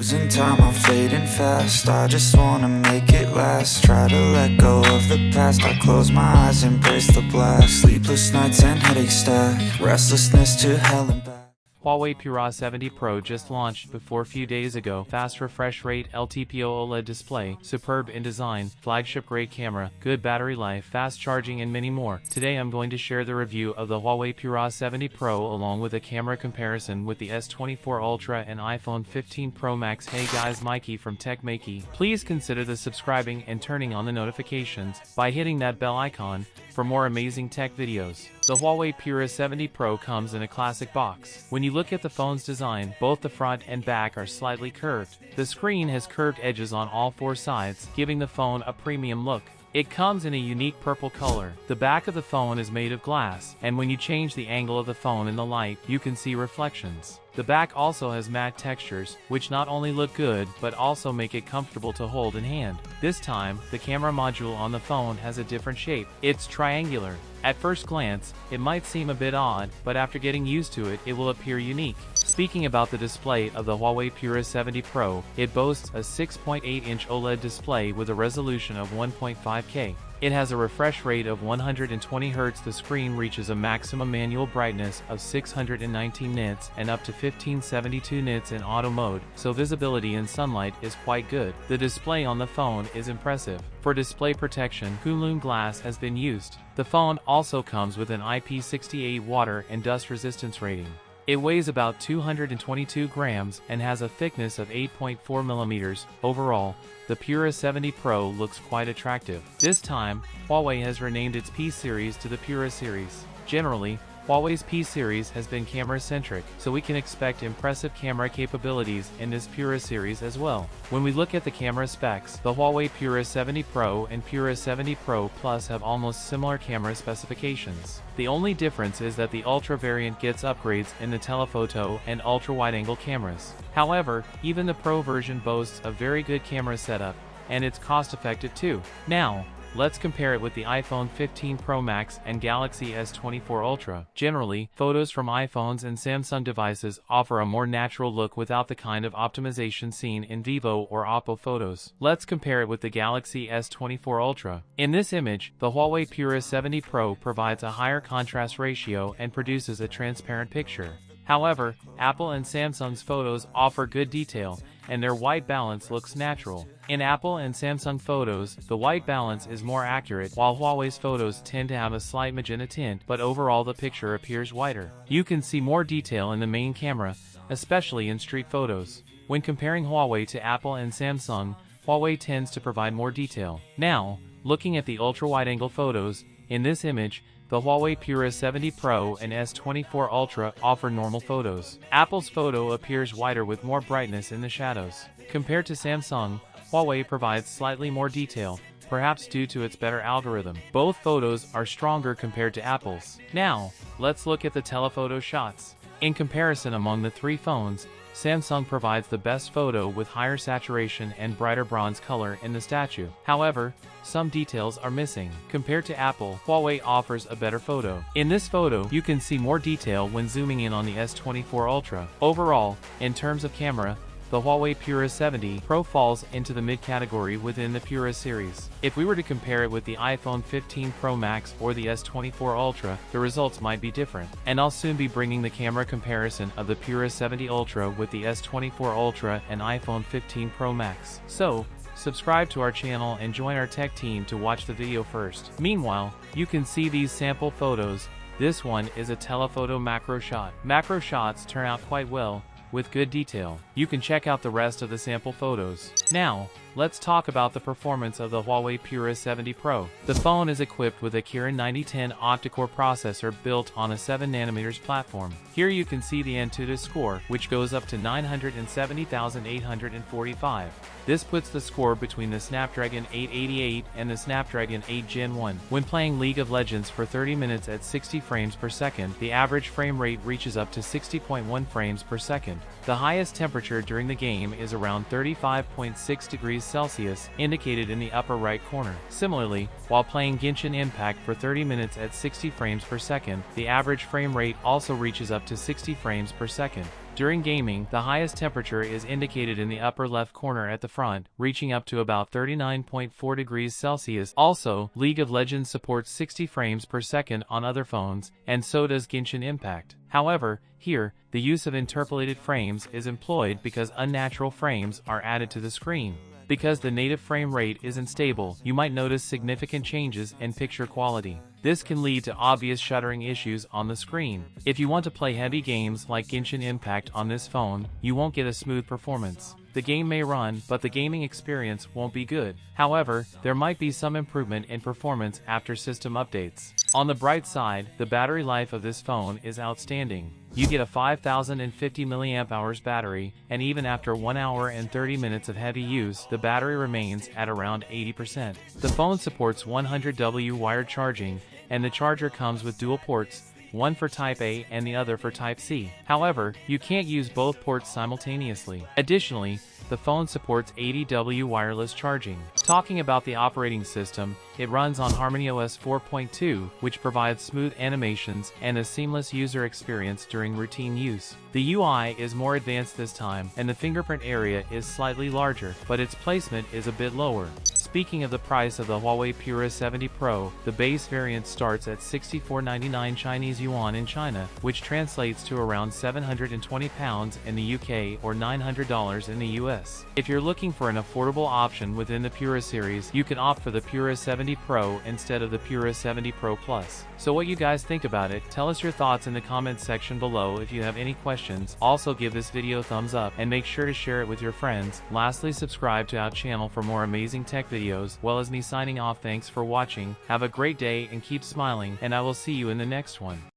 Losing time, I'm fading fast. I just wanna make it last. Try to let go of the past. I close my eyes, embrace the blast. Sleepless nights and headache stack. Restlessness to hell and back. Huawei Pura 70 Pro just launched before a few days ago. Fast refresh rate, LTPO OLED display, superb in design, flagship grade camera, good battery life, fast charging and many more. Today I'm going to share the review of the Huawei Pura 70 Pro along with a camera comparison with the S24 Ultra and iPhone 15 Pro Max. Hey guys, Maiky from techmaiky. Please consider the subscribing and turning on the notifications by hitting that bell icon for more amazing tech videos. The Huawei Pura 70 Pro comes in a classic box. When you look at the phone's design, both the front and back are slightly curved. The screen has curved edges on all four sides, giving the phone a premium look. It comes in a unique purple color. The back of the phone is made of glass, and when you change the angle of the phone in the light, you can see reflections. The back also has matte textures, which not only look good, but also make it comfortable to hold in hand. This time, the camera module on the phone has a different shape. It's triangular. At first glance, it might seem a bit odd, but after getting used to it, it will appear unique. Speaking about the display of the Huawei Pura 70 Pro, it boasts a 6.8-inch OLED display with a resolution of 1.5K. It has a refresh rate of 120 Hz. The screen reaches a maximum manual brightness of 619 nits and up to 1572 nits in auto mode, so visibility in sunlight is quite good. The display on the phone is impressive. For display protection, Kunlun glass has been used. The phone also comes with an IP68 water and dust resistance rating. It weighs about 222 grams and has a thickness of 8.4 mm. Overall, the Pura 70 Pro looks quite attractive. This time, Huawei has renamed its P series to the Pura series. Generally, Huawei's P series has been camera-centric, so we can expect impressive camera capabilities in this Pura series as well. When we look at the camera specs, the Huawei Pura 70 Pro and Pura 70 Pro Plus have almost similar camera specifications. The only difference is that the Ultra variant gets upgrades in the telephoto and ultra-wide-angle cameras. However, even the Pro version boasts a very good camera setup, and it's cost-effective too. Now, let's compare it with the iPhone 15 Pro Max and Galaxy S24 Ultra. Generally, photos from iPhones and Samsung devices offer a more natural look without the kind of optimization seen in Vivo or Oppo photos. Let's compare it with the Galaxy S24 Ultra. In this image, the Huawei Pura 70 Pro provides a higher contrast ratio and produces a transparent picture. However, Apple and Samsung's photos offer good detail, and their white balance looks natural. In Apple and Samsung photos, the white balance is more accurate, while Huawei's photos tend to have a slight magenta tint, but overall the picture appears whiter. You can see more detail in the main camera, especially in street photos. When comparing Huawei to Apple and Samsung, Huawei tends to provide more detail. Now, looking at the ultra-wide-angle photos, in this image, the Huawei Pura 70 Pro and S24 Ultra offer normal photos. Apple's photo appears whiter with more brightness in the shadows. Compared to Samsung, Huawei provides slightly more detail, perhaps due to its better algorithm. Both photos are stronger compared to Apple's. Now, let's look at the telephoto shots. In comparison among the three phones, Samsung provides the best photo with higher saturation and brighter bronze color in the statue. However, some details are missing. Compared to Apple, Huawei offers a better photo. In this photo, you can see more detail when zooming in on the S24 Ultra. Overall, in terms of camera, the Huawei Pura 70 Pro falls into the mid-category within the Pura series. If we were to compare it with the iPhone 15 Pro Max or the S24 Ultra, the results might be different. And I'll soon be bringing the camera comparison of the Pura 70 Ultra with the S24 Ultra and iPhone 15 Pro Max. So, subscribe to our channel and join our tech team to watch the video first. Meanwhile, you can see these sample photos. This one is a telephoto macro shot. Macro shots turn out quite well, with good detail. You can check out the rest of the sample photos. Now, let's talk about the performance of the Huawei Pura 70 Pro. The phone is equipped with a Kirin 9010 octa-core processor built on a 7nm platform. Here you can see the Antutu score, which goes up to 970,845. This puts the score between the Snapdragon 888 and the Snapdragon 8 Gen 1. When playing League of Legends for 30 minutes at 60 frames per second, the average frame rate reaches up to 60.1 frames per second. The highest temperature during the game is around 35.6 degrees Celsius, indicated in the upper right corner. Similarly, while playing Genshin Impact for 30 minutes at 60 frames per second, the average frame rate also reaches up to 60 frames per second. During gaming, the highest temperature is indicated in the upper left corner at the front, reaching up to about 39.4 degrees Celsius. Also, League of Legends supports 60 frames per second on other phones, and so does Genshin Impact. However, here, the use of interpolated frames is employed because unnatural frames are added to the screen. Because the native frame rate isn't stable, you might notice significant changes in picture quality. This can lead to obvious shuddering issues on the screen. If you want to play heavy games like Genshin Impact on this phone, you won't get a smooth performance. The game may run, but the gaming experience won't be good. However, there might be some improvement in performance after system updates. On the bright side, the battery life of this phone is outstanding. You get a 5050 mAh battery, and even after 1 hour and 30 minutes of heavy use, the battery remains at around 80%. The phone supports 100W wired charging, and the charger comes with dual ports, one for Type A and the other for Type C. However, you can't use both ports simultaneously. Additionally, the phone supports 80W wireless charging. Talking about the operating system, it runs on HarmonyOS 4.2, which provides smooth animations and a seamless user experience during routine use. The UI is more advanced this time, and the fingerprint area is slightly larger, but its placement is a bit lower. Speaking of the price of the Huawei Pura 70 Pro, the base variant starts at 64.99 Chinese yuan in China, which translates to around £720 in the UK or $900 in the US. If you're looking for an affordable option within the Pura series, you can opt for the Pura 70 Pro instead of the Pura 70 Pro Plus. So what you guys think about it? Tell us your thoughts in the comments section below. If you have any questions, also give this video a thumbs up and make sure to share it with your friends. Lastly, subscribe to our channel for more amazing tech videos, well as me signing off. Thanks for watching, have a great day and keep smiling, and I will see you in the next one.